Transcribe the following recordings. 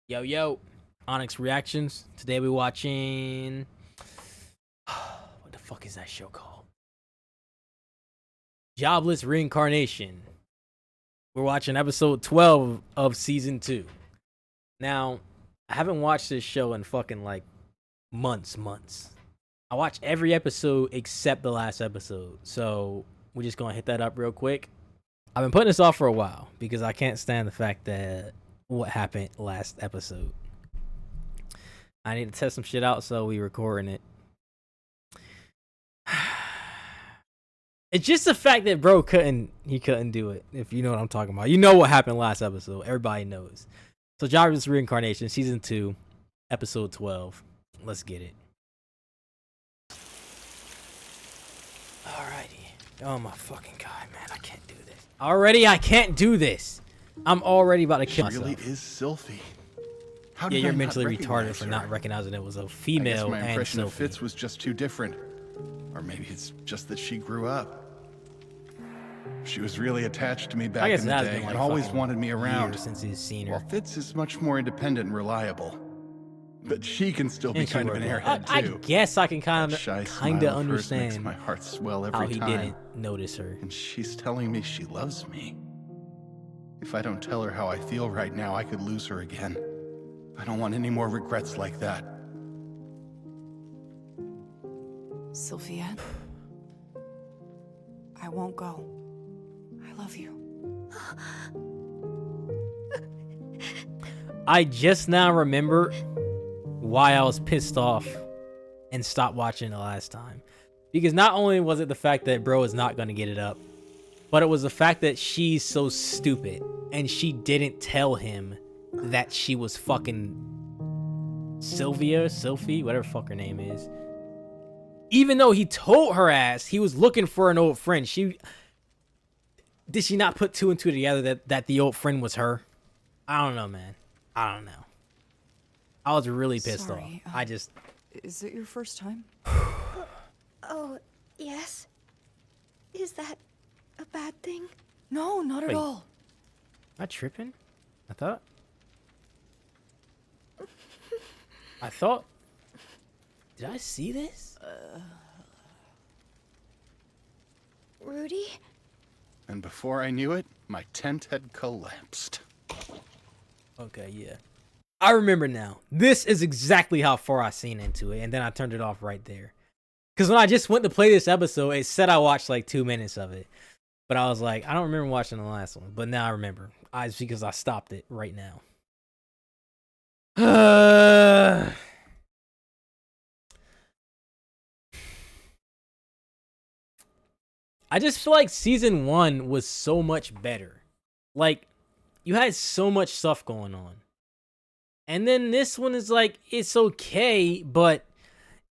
Yo, yo, Onyx Reactions. Today we watching. What the fuck is that show called? Jobless Reincarnation. We're watching episode 12 of season 2. Now, I haven't watched this show in fucking like months. I watched every episode except the last episode. So we're just gonna hit that up real quick. I've been putting this off for a while because I can't stand the fact that what happened last episode. I need to test some shit out, so we recording it. It's just the fact that bro couldn't do it, if you know what I'm talking about. You know what happened last episode. Everybody knows. So Jobless Reincarnation, season 2, episode 12. Let's get it. Alrighty. Oh my fucking god, man, I can't do this. I can't do this. I'm already about to kill myself. She really is Sylphie. How Yeah, did you're I not mentally retarded recognize for her? not recognizing it was a I guess female my and impression of Sylphie. Fitz was just too different. Or maybe it's just that she grew up. She was really attached to me back guess in the that's day been, like, and always fucking wanted me around. years since he's seen her. While Fitz is much more independent and reliable. But she can still be And she kind of an worked airhead I too. guess I can kind That shy of smile of hers makes understand my heart swell how every he time. didn't notice her. And she's telling me she loves me. If I don't tell her how I feel right now, I could lose her again. I don't want any more regrets like that. Sylvia, I won't go. I love you. I just now remember why I was pissed off and stopped watching the last time. Because not only was it the fact that bro is not going to get it up, but it was the fact that she's so stupid and she didn't tell him that she was fucking Sylphie, whatever fuck her name is. Even though he told her ass he was looking for an old friend, did she not put two and two together that the old friend was her? I don't know, man. I don't know. I was really pissed Sorry, off. Is it your first time? Oh, yes? Is that a bad thing? No, not at Wait. all. Am I tripping? I thought. Did I see this? Rudy? And before I knew it, my tent had collapsed. Okay, yeah. I remember now. This is exactly how far I seen into it, and then I turned it off right there. Because when I just went to play this episode, it said I watched like 2 minutes of it. But I was like, I don't remember watching the last one. But now I remember. It's because I stopped it right now. I just feel like season 1 was so much better. Like, you had so much stuff going on. And then this one is like, it's okay, but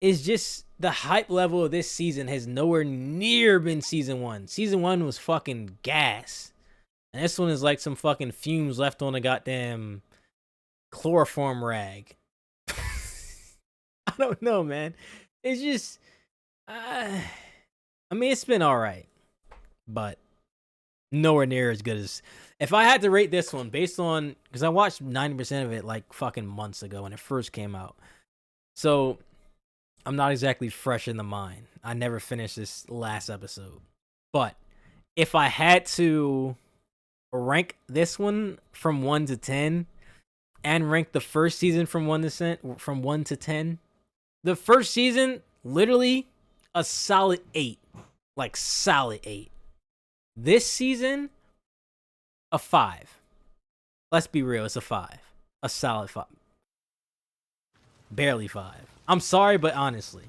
it's just the hype level of this season has nowhere near been season 1. Season 1 was fucking gas. And this one is like some fucking fumes left on a goddamn chloroform rag. I don't know, man. It's just, I mean, it's been all right, but nowhere near as good as. If I had to rate this one based on, because I watched 90% of it like fucking months ago when it first came out, so I'm not exactly fresh in the mind. I never finished this last episode, but if I had to rank this one from 1 to 10, and rank the first season from 1 to 10, the first season literally a solid 8, like solid 8. This season, a 5. Let's be real, it's a 5. A solid 5. Barely 5. I'm sorry, but honestly.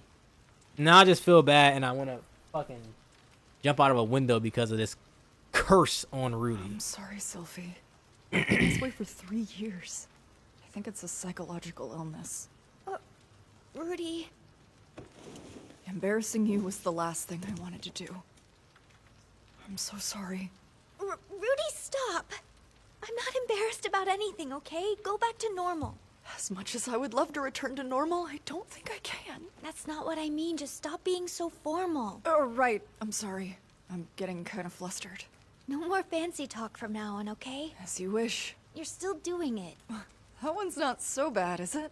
Now I just feel bad and I want to fucking jump out of a window because of this curse on Rudy. I'm sorry, Sylvie. I've been this way for 3 years. I think it's a psychological illness. Rudy? Embarrassing you was the last thing I wanted to do. I'm so sorry. Rudy, stop! I'm not embarrassed about anything, okay? Go back to normal. As much as I would love to return to normal, I don't think I can. That's not what I mean. Just stop being so formal. Oh, right. I'm sorry. I'm getting kind of flustered. No more fancy talk from now on, okay? As you wish. You're still doing it. That one's not so bad, is it?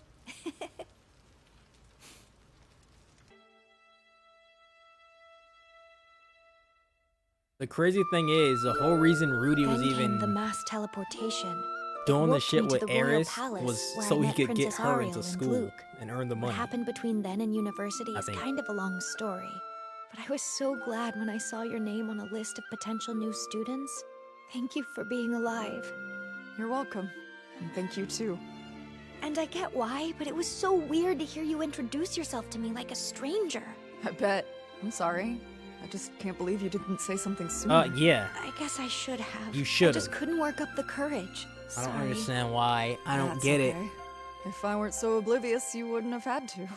The crazy thing is, the whole reason Rudy was Then came even the mass teleportation. doing the Warped shit me to with the royal Eris palace, was where I so he met could get Princess her Ariel into and school Luke. and earn the What money. happened between then and university I is think. kind of a long story. But I was so glad when I saw your name on a list of potential new students. Thank you for being alive. You're welcome. And thank you too. And I get why, but it was so weird to hear you introduce yourself to me like a stranger. I bet. I'm sorry. I just can't believe you didn't say something sooner. Yeah. I guess I should have. You should've. I just couldn't work up the courage. I don't Sorry. understand why. I don't That's get it. okay. If I weren't so oblivious, you wouldn't have had to.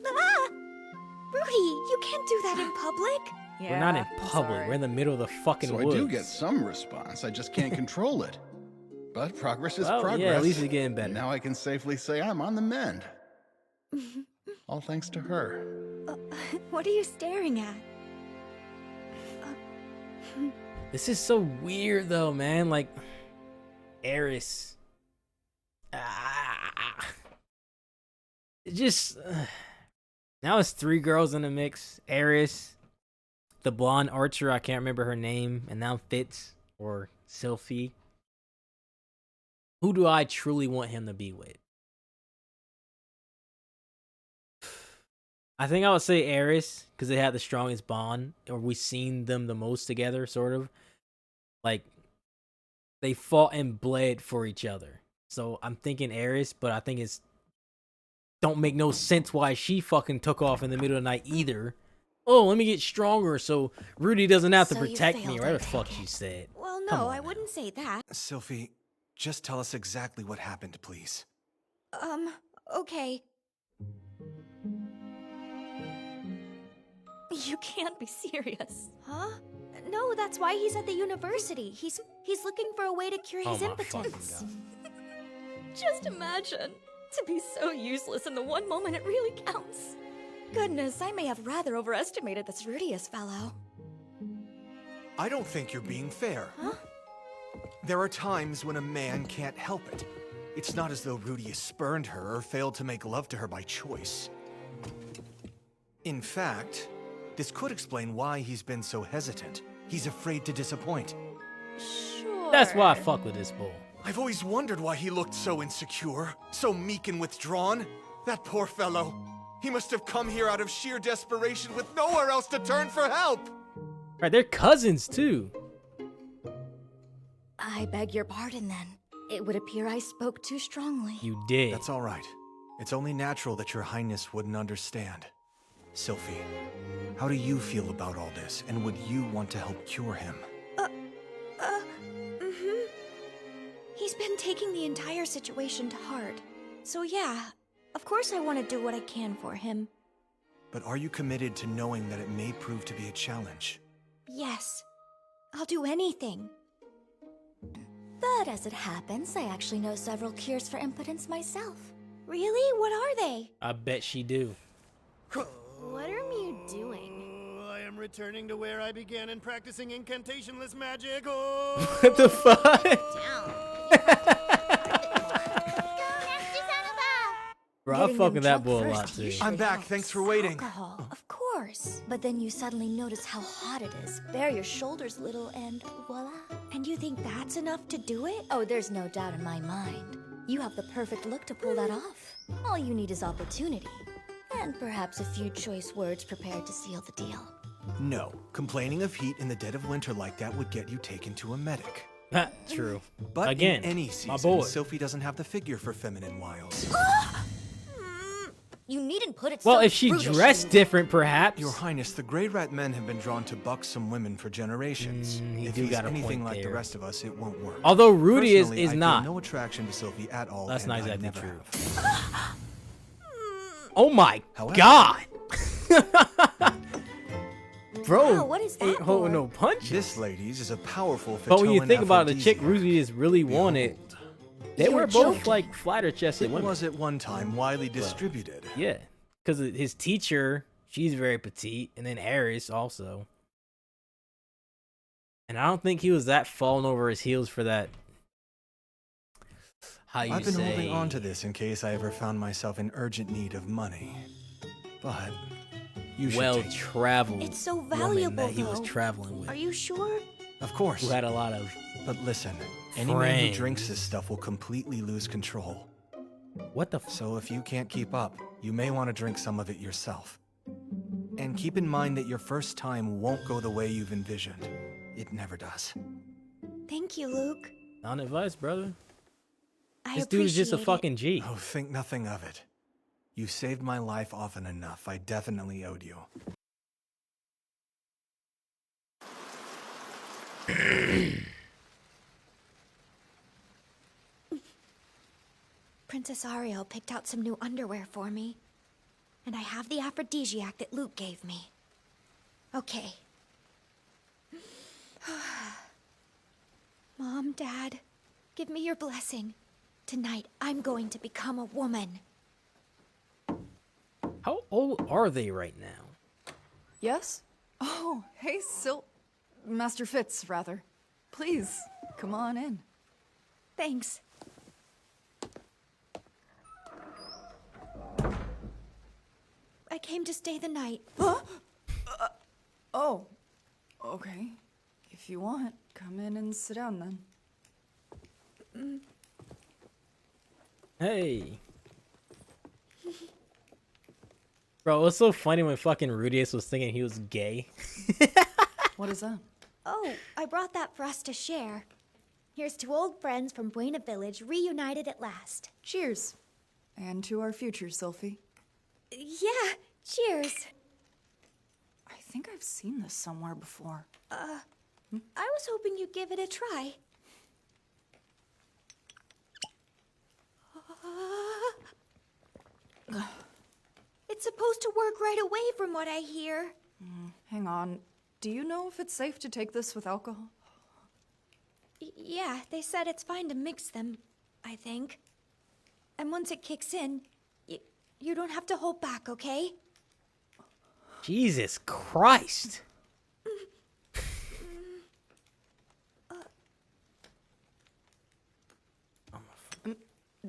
Ah! Rudy, you can't do that in public. Yeah, We're not in I'm public. sorry. We're in the middle of the fucking So I woods. do get some response. I just can't control it. But progress is Well, progress. yeah, at least it's getting better. And now I can safely say I'm on the mend. All thanks to her. What are you staring at? This is so weird though, man. Like, Eris. It just now it's 3 girls in the mix. Eris, the blonde archer, I can't remember her name, and now Fitz or Sylphie. Who do I truly want him to be with? I think I would say Eris, because they had the strongest bond, or we seen them the most together, sort of. Like, they fought and bled for each other. So I'm thinking Eris, but I think it's don't make no sense why she fucking took off in the middle of the night either. Oh, let me get stronger so Rudy doesn't have to So you protect me, failed, or I whatever the fuck take she it. said. Well, Come no, on I now. wouldn't say that. Sylphie, just tell us exactly what happened, please. Okay. You can't be serious. Huh? No, that's why he's at the university. He's looking for a way to cure Oh his my fucking impotence. God. Just imagine. To be so useless in the one moment it really counts. Goodness, I may have rather overestimated this Rudius fellow. I don't think you're being fair. Huh? There are times when a man can't help it. It's not as though Rudius spurned her or failed to make love to her by choice. In fact, this could explain why he's been so hesitant. He's afraid to disappoint. Sure. That's why I fuck with this bull. I've always wondered why he looked so insecure, so meek and withdrawn. That poor fellow. He must have come here out of sheer desperation with nowhere else to turn for help. Right, they're cousins too. I beg your pardon then. It would appear I spoke too strongly. You did. That's all right. It's only natural that your highness wouldn't understand. Sylphie, how do you feel about all this, and would you want to help cure him? He's been taking the entire situation to heart. So yeah, of course I want to do what I can for him. But are you committed to knowing that it may prove to be a challenge? Yes. I'll do anything. But as it happens, I actually know several cures for impotence myself. Really? What are they? I bet she do. What are you doing? I am returning to where I began in practicing incantationless magic. Oh! What the fuck? Bro, I Getting fuck them with that drunk bull a first lot too. usually I'm back, helps. thanks for waiting. Alcohol, of course. But then you suddenly notice how hot it is. Bare your shoulders a little and voila. And you think that's enough to do it? Oh, there's no doubt in my mind. You have the perfect look to pull that off. All you need is opportunity. And perhaps a few choice words prepared to seal the deal. No, complaining of heat in the dead of winter like that would get you taken to a medic. True. But Again, in any season, my boy. Sophie doesn't have the figure for feminine wiles. You needn't put it Well, so if she brutishly. dressed different, perhaps. Your Highness, the Grey Rat men have been drawn to buxom women for generations. He If do he's got a anything point like the there. rest of us, it won't work. Although Rudy Personally, is I feel not. no attraction to Sophie at all. That's and not I exactly never true. have. Oh my However- god. Bro, Wow, what is that ain't holding for? no punches. This, ladies, is a powerful But when you Fatoan think about it, the chick aphrodisiac. Rudy just really wanted, they You're were both joking. like flatter chested It women. was at one time widely distributed. Yeah, because his teacher, she's very petite, and then Eris also. And I don't think he was that falling over his heels for that. How you I've been say? holding on to this in case I ever found myself in urgent need of money. But you should take it. Well-traveled It's so woman valuable, that he was though. traveling with, Are you sure? Of course. who had a lot of But listen, any man who drinks friends. this stuff will completely lose control. What the? So if you can't keep up, you may want to drink some of it yourself. And keep in mind that your first time won't go the way you've envisioned. It never does. Thank you, Luke. On advice, brother. I This dude is just a appreciate it. fucking G. Oh, think nothing of it. You saved my life often enough. I definitely owed you. Princess Ariel picked out some new underwear for me. And I have the aphrodisiac that Luke gave me. Okay. Mom, Dad, give me your blessing. Tonight, I'm going to become a woman. How old are they right now? Yes? Oh, hey, Master Fitz, rather. Please, come on in. Thanks. I came to stay the night. Oh, okay. If you want, come in and sit down then. Hey. Bro, it was so funny when fucking Rudius was thinking he was gay. What is that? Oh, I brought that for us to share. Here's to old friends from Buena Village reunited at last. Cheers. And to our future, Sylphie. Yeah, cheers. I think I've seen this somewhere before. I was hoping you'd give it a try. It's supposed to work right away from what I hear. Hang on. Do you know if it's safe to take this with alcohol? Yeah, they said it's fine to mix them, I think. And once it kicks in, you don't have to hold back, okay? Jesus Christ.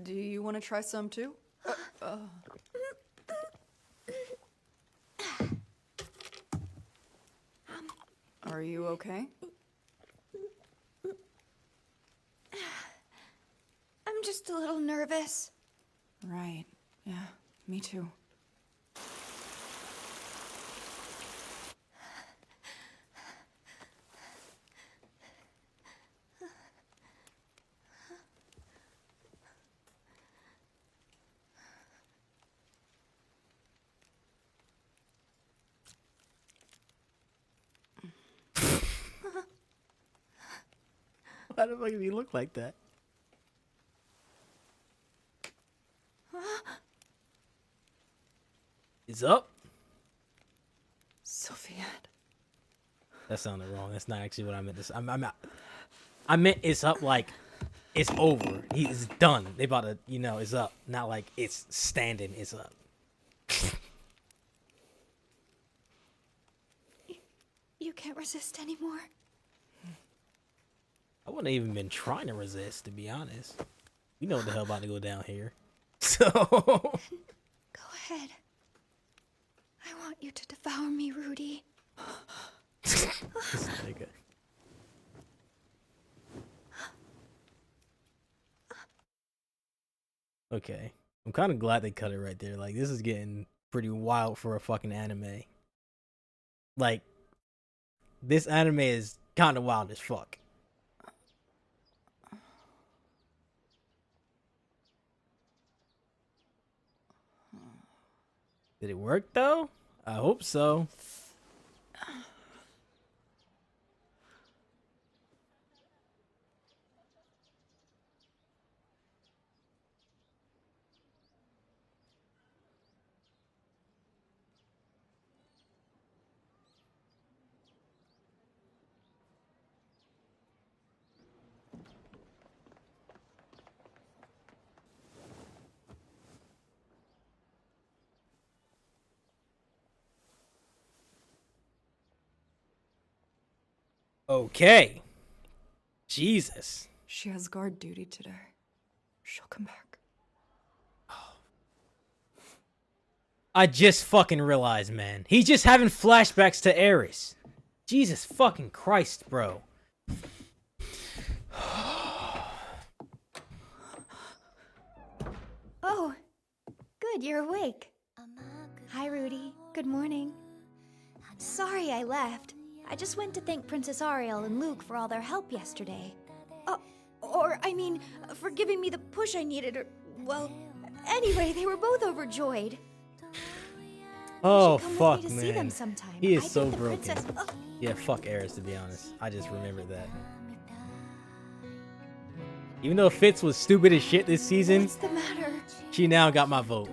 Do you want to try some too? Are you okay? I'm just a little nervous. Right. Yeah, me too. Why the fuck did he look like that? It's up. Sophia. That sounded wrong. That's not actually what I meant to say. I meant it's up like it's over. He's done. They about to, it's up. Not like it's standing. It's up. You can't resist anymore. I wouldn't have even been trying to resist, to be honest. You know what the hell about to go down here. So Go ahead. I want you to devour me, Rudy. this nigga. Okay. I'm kind of glad they cut it right there. Like, this is getting pretty wild for a fucking anime. Like, this anime is kind of wild as fuck. Did it work, though? I hope so. Okay. Jesus. She has guard duty today. She'll come back. I just fucking realized, man. He's just having flashbacks to Eris. Jesus fucking Christ, bro. Oh, good, you're awake. Hi, Rudy. Good morning. Sorry I left. I just went to thank Princess Ariel and Luke for all their help yesterday. I mean, for giving me the push I needed, or, well, anyway, they were both overjoyed. Oh, You should come fuck, with me to man. see them sometime. He is I so think the broken. princess... Yeah, fuck Eris, to be honest. I just remembered that. Even though Fitz was stupid as shit this season, What's the matter? she now got my vote.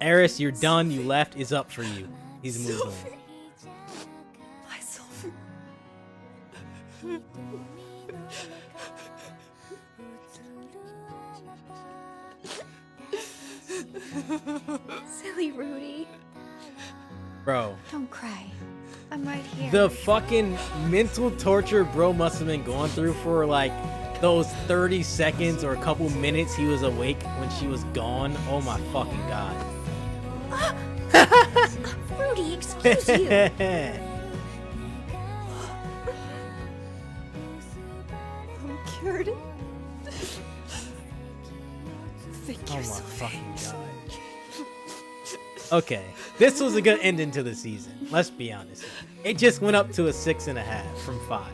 Eris, you're done. You left. It's up for you. He's moved on. Hi, Sylvie. Silly Rudy. Bro, Don't cry. I'm right here. the fucking mental torture bro must have been going through for like those 30 seconds or a couple minutes he was awake when she was gone. Oh my fucking god. Rudy, excuse you. I'm cured. Thank Oh you, my Sylvie. fucking god. Okay, this was a good ending to the season. Let's be honest. It just went up to a 6.5 from 5.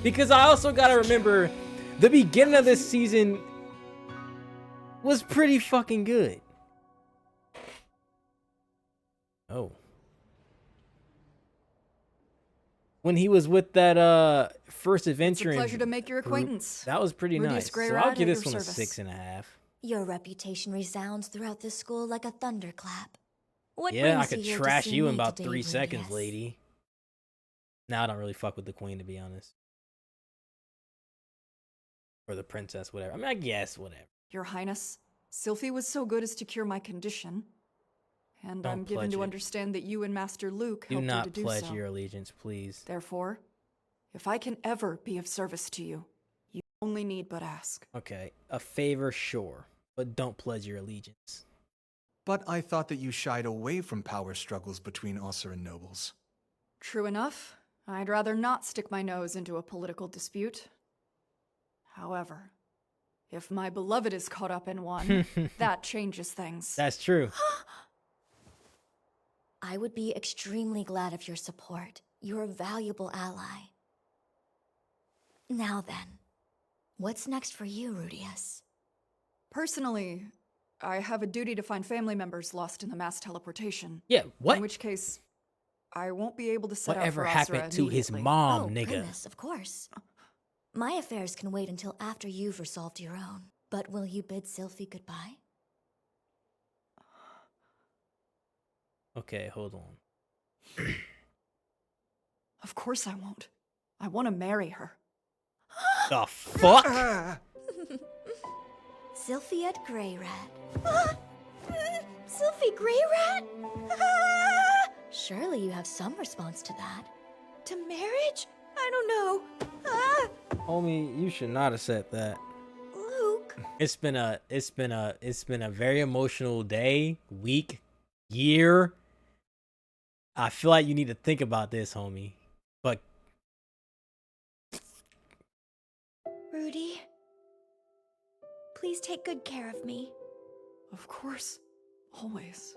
Because I also gotta remember, the beginning of this season was pretty fucking good. Oh. When he was with that first It's a adventure, pleasure to make your group, acquaintance. that was pretty Rudius nice. Grey So Rat I'll at give this your one a service. 6.5. Your reputation resounds throughout this school like a thunderclap. What Yeah, I brings could you here to trash see you in me about today, 3 seconds, Rudius? lady. Now I don't really fuck with the queen, to be honest. Or the princess, whatever. I mean, I guess, whatever. Your Highness, Sylvie was so good as to cure my condition. And Don't I'm given pledge to it. understand that you and Master Luke Do helped her to not do pledge so. your allegiance, please. Therefore, if I can ever be of service to you, you only need but ask. Okay, a favor, sure. But don't pledge your allegiance. But I thought that you shied away from power struggles between Osser and nobles. True enough, I'd rather not stick my nose into a political dispute. However, if my beloved is caught up in one, that changes things. That's true. I would be extremely glad of your support. You're a valuable ally. Now then, what's next for you, Rudius? Personally, I have a duty to find family members lost in the mass teleportation. Yeah, what? In which case, I won't be able to set Whatever out for Asura happened to his immediately. mom, Oh, nigga? goodness, of course. My affairs can wait until after you've resolved your own. But will you bid Sylvie goodbye? Okay, hold on. Of course I won't. I want to marry her. The fuck? Sylphia Grey Rat. Sylphie Grey Rat? Surely you have some response to that. To marriage? I don't know. Homie, you should not have said that. Luke. It's been a very emotional day, week, year. I feel like you need to think about this, homie. But Rudy, please take good care of me. Of course. Always.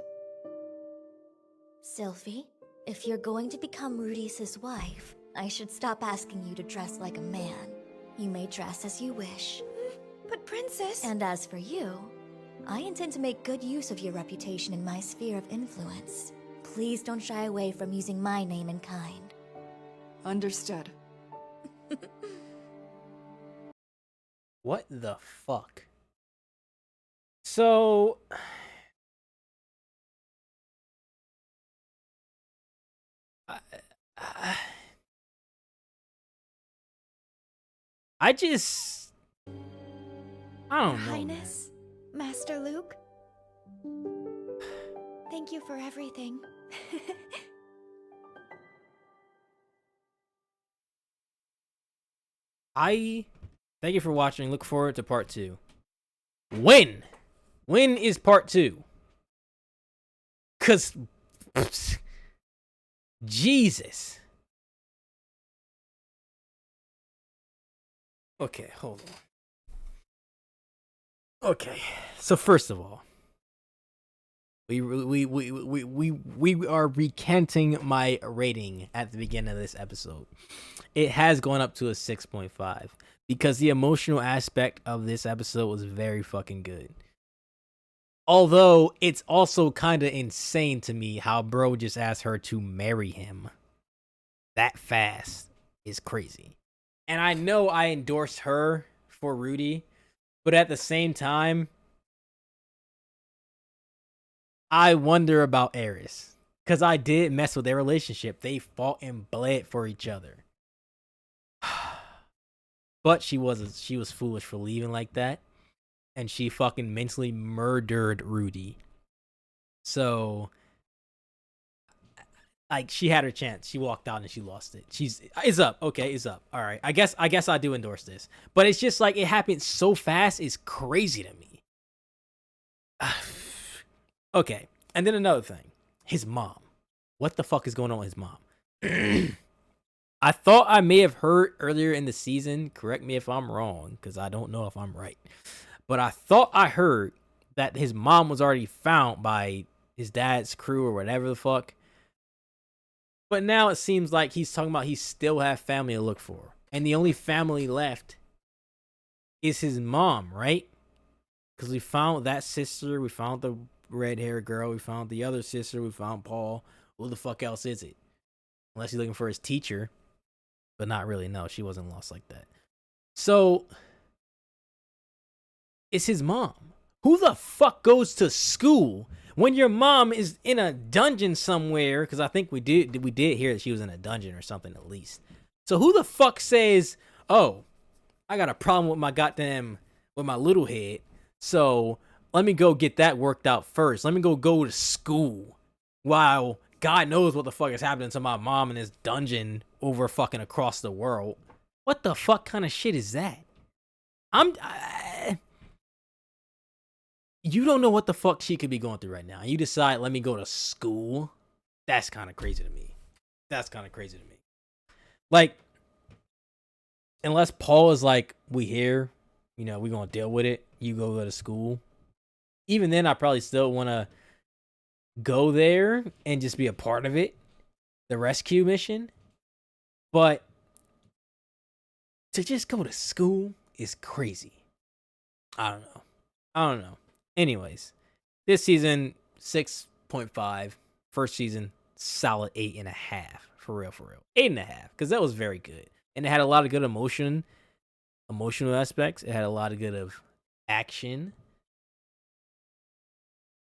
Sylvie, if you're going to become Rudius's wife, I should stop asking you to dress like a man. You may dress as you wish. But Princess... And as for you, I intend to make good use of your reputation in my sphere of influence. Please don't shy away from using my name and kind. Understood. what the fuck? So I just I don't know. Highness, Master Luke, thank you for everything. I thank you for watching. Look forward to part 2. When is part 2? Cause Jesus. Okay, hold on. Okay, so first of all, we are recanting my rating at the beginning of this episode. It has gone up to a 6.5 because the emotional aspect of this episode was very fucking good. Although it's also kind of insane to me how bro just asked her to marry him that fast is crazy. And I know I endorsed her for Rudy, but at the same time, I wonder about Eris. Because I did mess with their relationship. They fought and bled for each other. But she was foolish for leaving like that. And she fucking mentally murdered Rudy. So, like, she had her chance. She walked out and she lost it. It's up. Okay, it's up. All right. I guess I do endorse this. But it's just like it happened so fast. It's crazy to me. Okay. And then another thing. His mom. What the fuck is going on with his mom? I thought I may have heard earlier in the season, correct me if I'm wrong, because I don't know if I'm right. But I thought I heard that his mom was already found by his dad's crew or whatever the fuck. But now it seems like he's talking about he still have family to look for. And the only family left is his mom, right? Because we found that sister, we found the red-haired girl, we found the other sister, we found Paul. Who the fuck else is it? Unless he's looking for his teacher. But not really, no, she wasn't lost like that. So, it's his mom. Who the fuck goes to school when your mom is in a dungeon somewhere? Because I think we did hear that she was in a dungeon or something at least. So who the fuck says, oh, I got a problem with my little head, so let me go get that worked out first. Let me go to school while God knows what the fuck is happening to my mom in this dungeon over fucking across the world. What the fuck kind of shit is that? You don't know what the fuck she could be going through right now. You decide, let me go to school. That's kind of crazy to me. Like, unless Paul is like, we here, we gonna deal with it. You go to school. Even then, I probably still want to go there and just be a part of it. The rescue mission. But to just go to school is crazy. I don't know. Anyways, this season, 6.5. First season, solid 8.5. For real. 8.5. Because that was very good. And it had a lot of good emotional aspects. It had a lot of good of action.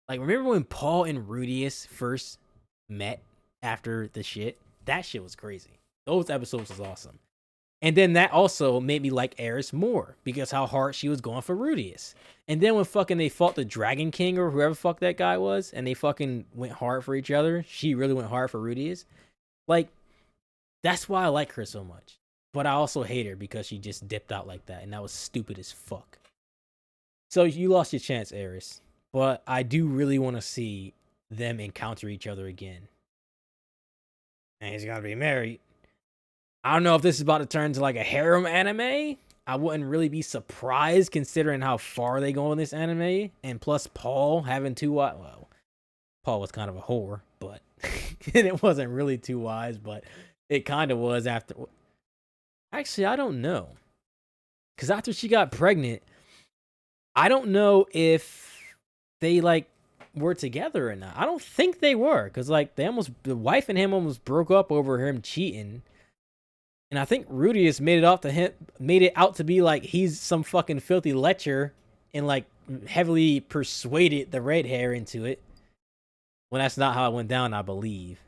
Like, remember when Paul and Rudius first met after the shit? That shit was crazy. Those episodes was awesome. And then that also made me like Eris more because how hard she was going for Rudius. And then when fucking they fought the Dragon King or whoever fuck that guy was, and they fucking went hard for each other, she really went hard for Rudius. Like, that's why I like her so much. But I also hate her because she just dipped out like that, and that was stupid as fuck. So you lost your chance, Eris. But I do really want to see them encounter each other again. And he's gotta be married. I don't know if this is about to turn into like a harem anime. I wouldn't really be surprised considering how far they go in this anime. And plus Paul having two wives. Well, Paul was kind of a whore, but and it wasn't really too wise, but it kind of was after. Actually, I don't know. Because after she got pregnant, I don't know if they like were together or not. I don't think they were. Because like the wife and him almost broke up over him cheating. And I think Rudius made it out to be like he's some fucking filthy lecher and like heavily persuaded the red hair into it. When that's not how it went down, I believe.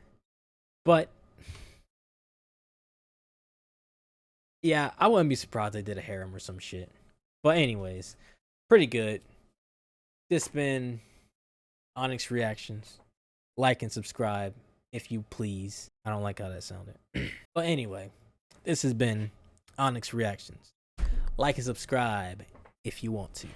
But yeah, I wouldn't be surprised they did a harem or some shit. But anyways, pretty good. This been Onyx Reactions. Like and subscribe if you please. I don't like how that sounded. But anyway. This has been Onyx Reactions. Like and subscribe if you want to.